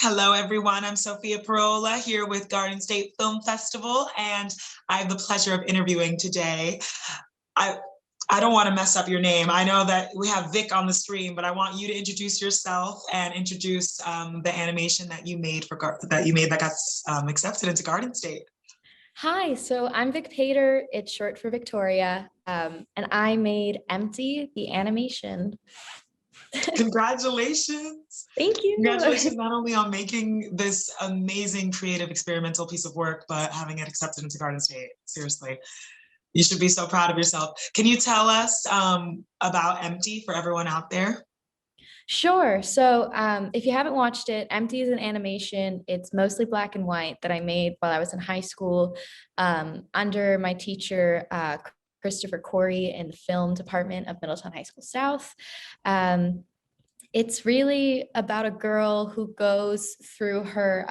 Hello, everyone. I'm Sophia Parola here with Garden State Film Festival, and I have the pleasure of interviewing today. I I don't want to mess up your name. I know that we have Vic on the stream, but I want you to introduce yourself and introduce the animation that you made that got accepted into Garden State. Hi, so I'm Vic Pater. It's short for Victoria, and I made Empty, the animation. Congratulations. Thank you. Congratulations not only on making this amazing creative experimental piece of work, but having it accepted into Garden State. Seriously, you should be so proud of yourself. Can you tell us about Empty for everyone out there? Sure. So if you haven't watched it, Empty is an animation. It's mostly black and white that I made while I was in high school under my teacher, Christopher Corey, in the film department of Middletown High School South. It's really about a girl who goes through her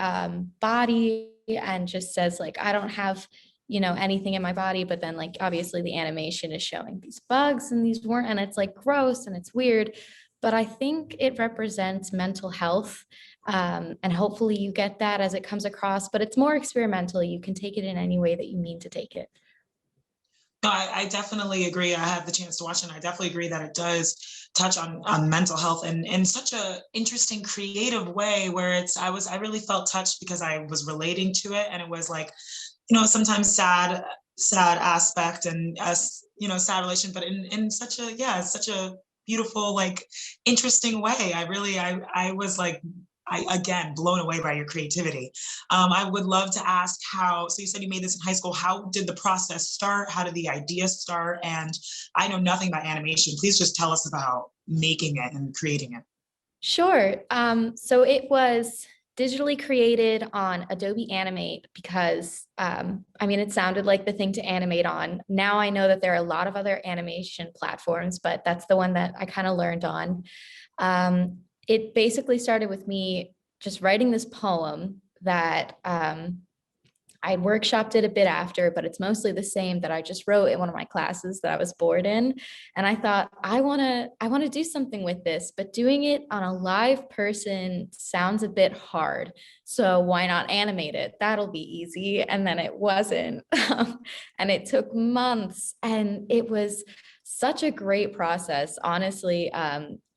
body and just says, like, I don't have anything in my body, but then, like, obviously the animation is showing these bugs and these weren't, and it's like gross and it's weird, but I think it represents mental health, and hopefully you get that as it comes across, but it's more experimental. You can take it in any way that you mean to take it. No, I definitely agree. I had the chance to watch it, and I definitely agree that it does touch on mental health and in such a interesting, creative way where I really felt touched because I was relating to it, and it was like, sometimes sad aspect and sad relation, but in such a, yeah, such a beautiful, like, interesting way. I was like, again, blown away by your creativity. I would love to ask so you said you made this in high school. How did the process start? How did the idea start? And I know nothing about animation. Please just tell us about making it and creating it. Sure. So it was digitally created on Adobe Animate because, it sounded like the thing to animate on. Now I know that there are a lot of other animation platforms, but that's the one that I kind of learned on. It basically started with me just writing this poem that I workshopped it a bit after, but it's mostly the same that I just wrote in one of my classes that I was bored in. And I thought, I want to do something with this, but doing it on a live person sounds a bit hard. So why not animate it? That'll be easy. And then it wasn't. And it took months, and it was such a great process. Honestly,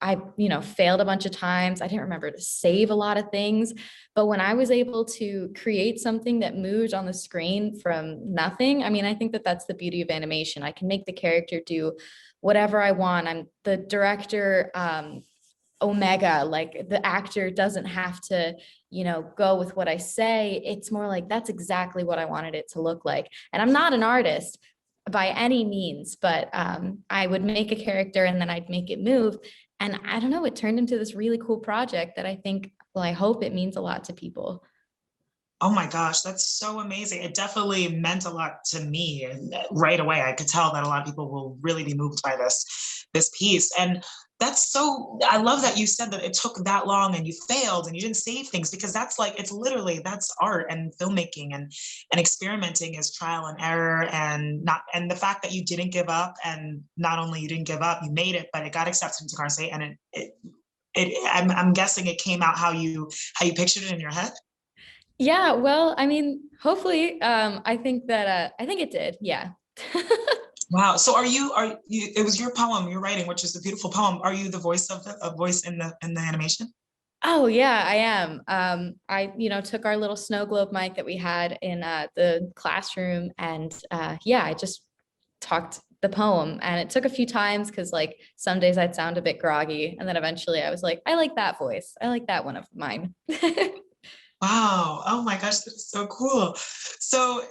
I failed a bunch of times. I didn't remember to save a lot of things. But when I was able to create something that moved on the screen from nothing, I think that that's the beauty of animation. I can make the character do whatever I want. I'm the director, Omega, like the actor doesn't have to, go with what I say. It's more like that's exactly what I wanted it to look like. And I'm not an artist by any means, but I would make a character and then I'd make it move. And I don't know, it turned into this really cool project that I hope it means a lot to people. Oh my gosh, that's so amazing. It definitely meant a lot to me. And right away, I could tell that a lot of people will really be moved by this piece. And I love that you said that it took that long and you failed and you didn't save things, because that's art and filmmaking, and experimenting is trial and error, and the fact that you didn't give up, and not only you didn't give up, you made it, but it got accepted into Garden State, and I'm guessing it came out how you pictured it in your head. Yeah, well, hopefully, I think it did. Yeah. Wow. So it was your poem you're writing, which is a beautiful poem. Are you the voice a voice in the animation? Oh yeah, I am. I, took our little snow globe mic that we had in the classroom, and yeah, I just talked the poem, and it took a few times because, like, some days I'd sound a bit groggy, and then eventually I was like, I like that voice. I like that one of mine. Wow. Oh my gosh, that's so cool. So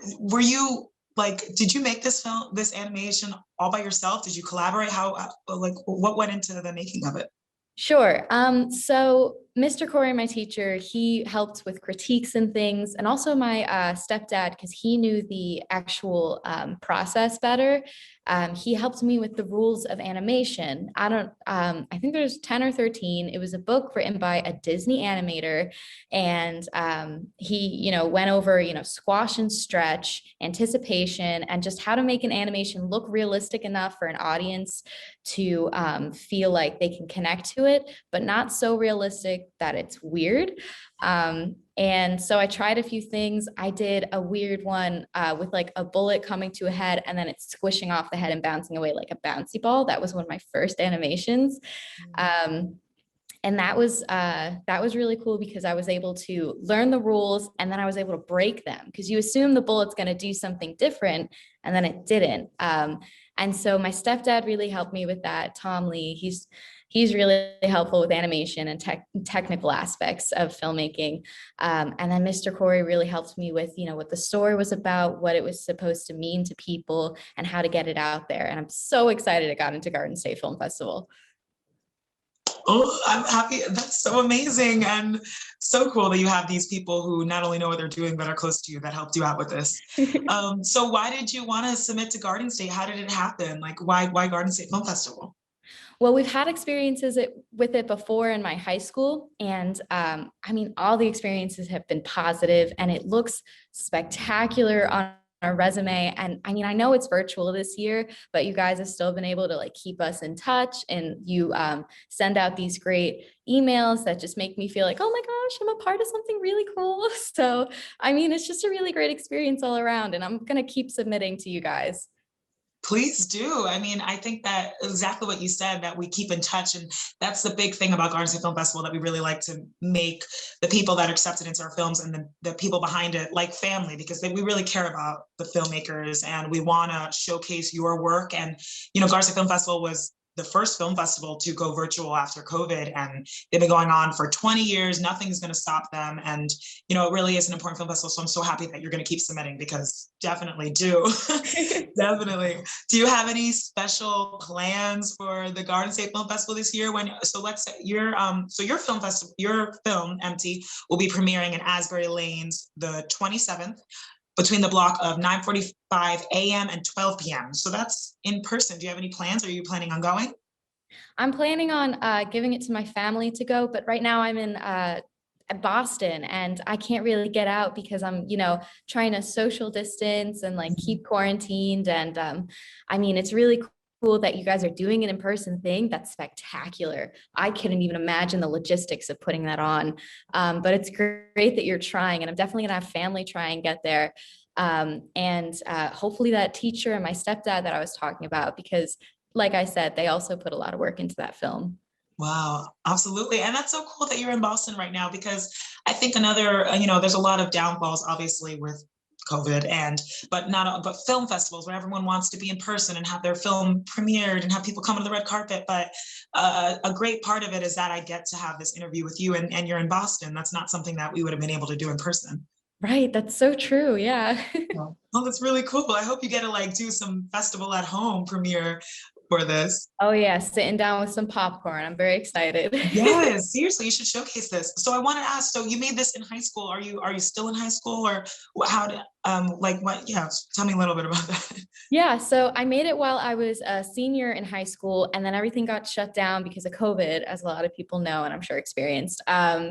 did you make this animation all by yourself? Did you collaborate? What went into the making of it? Sure. So Mr. Corey, my teacher, he helped with critiques and things, and also my stepdad, because he knew the actual process better. He helped me with the rules of animation. I think there's 10 or 13. It was a book written by a Disney animator, and he, went over, squash and stretch, anticipation, and just how to make an animation look realistic enough for an audience to feel like they can connect to it, but not so realistic realistic that it's weird. And so I tried a few things. I did a weird one with like a bullet coming to a head and then it's squishing off the head and bouncing away like a bouncy ball. That was one of my first animations. And that was really cool because I was able to learn the rules and then I was able to break them because you assume the bullet's going to do something different and then it didn't. And so my stepdad really helped me with that. Tom Lee, he's really helpful with animation and technical aspects of filmmaking. And then Mr. Corey really helped me with, what the story was about, what it was supposed to mean to people and how to get it out there. And I'm so excited it got into Garden State Film Festival. Oh, I'm happy. That's so amazing and so cool that you have these people who not only know what they're doing, but are close to you that helped you out with this. So why did you want to submit to Garden State? How did it happen? Like why Garden State Film Festival? Well, we've had experiences with it before in my high school. And all the experiences have been positive and it looks spectacular on our resume. And I know it's virtual this year, but you guys have still been able to like keep us in touch and you send out these great emails that just make me feel like, oh my gosh, I'm a part of something really cool. So, it's just a really great experience all around and I'm going to keep submitting to you guys. Please do. I think that exactly what you said, that we keep in touch. And that's the big thing about Garden State Film Festival, that we really like to make the people that are accepted into our films and the people behind it like family, because we really care about the filmmakers and we want to showcase your work. And, Garden State Film Festival was the first film festival to go virtual after COVID, and they've been going on for 20 years. Nothing's going to stop them. And, it really is an important film festival. So I'm so happy that you're going to keep submitting, because definitely do. Definitely. Do you have any special plans for the Garden State Film Festival this year? Let's say your film Empty will be premiering in Asbury Lanes the 27th, between the block of 9:45 a.m. and 12 p.m. So that's in person. Do you have any plans? Are you planning on going? I'm planning on giving it to my family to go, but right now I'm in Boston and I can't really get out because I'm, trying to social distance and like keep quarantined. And it's really cool that you guys are doing an in-person thing. That's spectacular. I couldn't even imagine the logistics of putting that on. But it's great that you're trying, and I'm definitely gonna have family try and get there. Hopefully that teacher and my stepdad that I was talking about, because like I said, they also put a lot of work into that film. Wow, absolutely. And that's so cool that you're in Boston right now, because I think another, there's a lot of downfalls, obviously, with COVID, but film festivals where everyone wants to be in person and have their film premiered and have people come on the red carpet. But a great part of it is that I get to have this interview with you, and you're in Boston. That's not something that we would have been able to do in person. Right. That's so true. Yeah. Well, that's really cool. I hope you get to do some festival at home premiere for this. Oh yeah, sitting down with some popcorn. I'm very excited. Yes, seriously, you should showcase this. So I want to ask, so you made this in high school. Are you still in high school, or how did what? Yeah, tell me a little bit about that. Yeah, so I made it while I was a senior in high school, and then everything got shut down because of COVID, as a lot of people know and I'm sure experienced.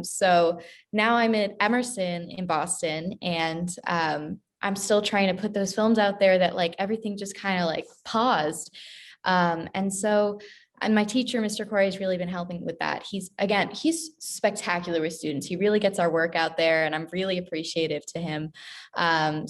So now I'm at Emerson in Boston, and I'm still trying to put those films out there that everything just kind of paused. And my teacher, Mr. Corey, has really been helping with that. He's spectacular with students. He really gets our work out there, and I'm really appreciative to him. I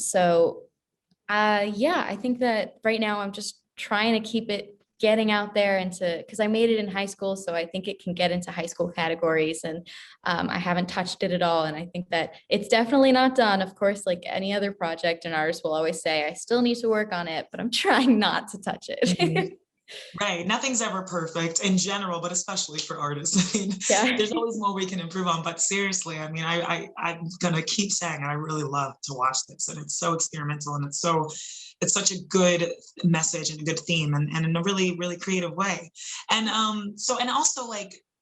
think that right now I'm just trying to keep it getting out there because I made it in high school, so I think it can get into high school categories, and I haven't touched it at all. And I think that it's definitely not done. Of course, like any other project, an artist will always say, I still need to work on it, but I'm trying not to touch it. Mm-hmm. Right. Nothing's ever perfect in general, but especially for artists. There's always more we can improve on. But seriously, I'm going to keep saying, and I really love to watch this. And it's so experimental, and it's such a good message and a good theme, and in a really, really creative way. And also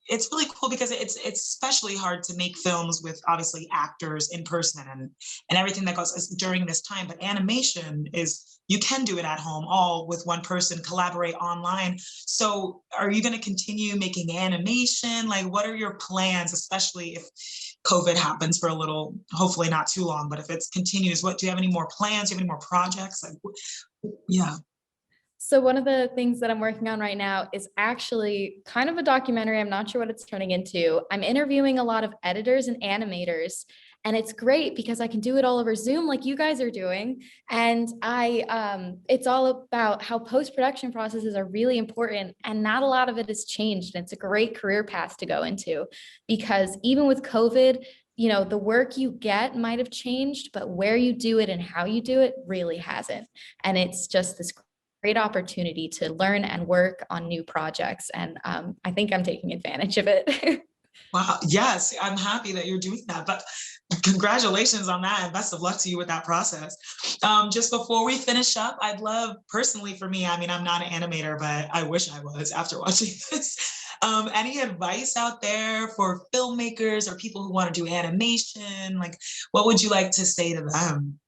it's really cool because it's especially hard to make films with obviously actors in person and everything that goes during this time. But animation you can do it at home, all with one person, collaborate online. So are you going to continue making animation? What are your plans, especially if COVID happens for a little, hopefully not too long, but if it continues, do you have any more plans? Do you have any more projects? Yeah. So one of the things that I'm working on right now is actually kind of a documentary. I'm not sure what it's turning into. I'm interviewing a lot of editors and animators, and it's great because I can do it all over Zoom like you guys are doing. And it's all about how post-production processes are really important, and not a lot of it has changed. And it's a great career path to go into because even with COVID, the work you get might have changed, but where you do it and how you do it really hasn't. And it's just this great opportunity to learn and work on new projects. And I think I'm taking advantage of it. Wow. Yes, I'm happy that you're doing that. But congratulations on that, and best of luck to you with that process. Just before we finish up, I'd love, personally for me, I mean, I'm not an animator, but I wish I was after watching this. Any advice out there for filmmakers or people who want to do animation? Like, what would you like to say to them?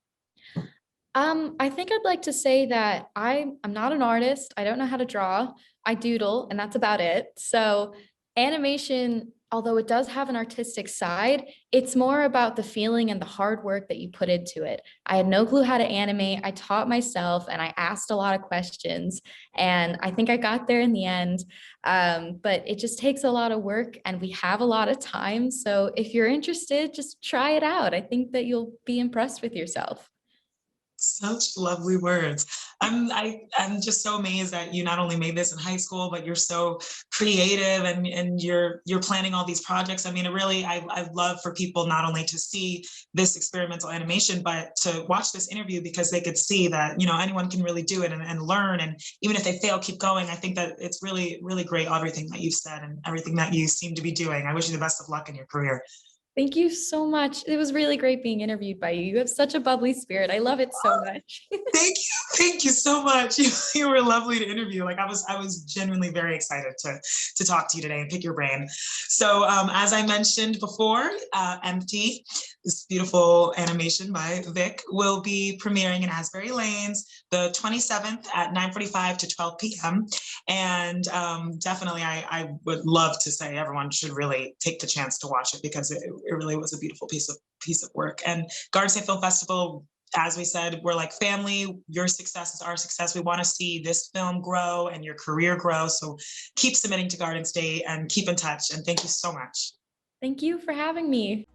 I think I'd like to say that I'm not an artist. I don't know how to draw. I doodle, and that's about it. So animation, although it does have an artistic side, it's more about the feeling and the hard work that you put into it. I had no clue how to animate. I taught myself and I asked a lot of questions, and I think I got there in the end. But it just takes a lot of work and we have a lot of time. So if you're interested, just try it out. I think that you'll be impressed with yourself. Such lovely words. I'm just so amazed that you not only made this in high school, but you're so creative and you're planning all these projects. I mean, it really I'd love for people not only to see this experimental animation, but to watch this interview because they could see that, anyone can really do it and learn. And even if they fail, keep going. I think that it's really, really great, everything that you've said and everything that you seem to be doing. I wish you the best of luck in your career. Thank you so much. It was really great being interviewed by you. You have such a bubbly spirit. I love it so much. Thank you. Thank you so much. You were lovely to interview. Like I was genuinely very excited to talk to you today and pick your brain. So as I mentioned before, Empty, this beautiful animation by Vic, will be premiering in Asbury Lanes the 27th at 9:45 to 12 p.m. And definitely, I would love to say everyone should really take the chance to watch it because it really was a beautiful piece of work. And Garden State Film Festival, as we said, we're like family. Your success is our success. We want to see this film grow and your career grow. So keep submitting to Garden State and keep in touch. And thank you so much. Thank you for having me.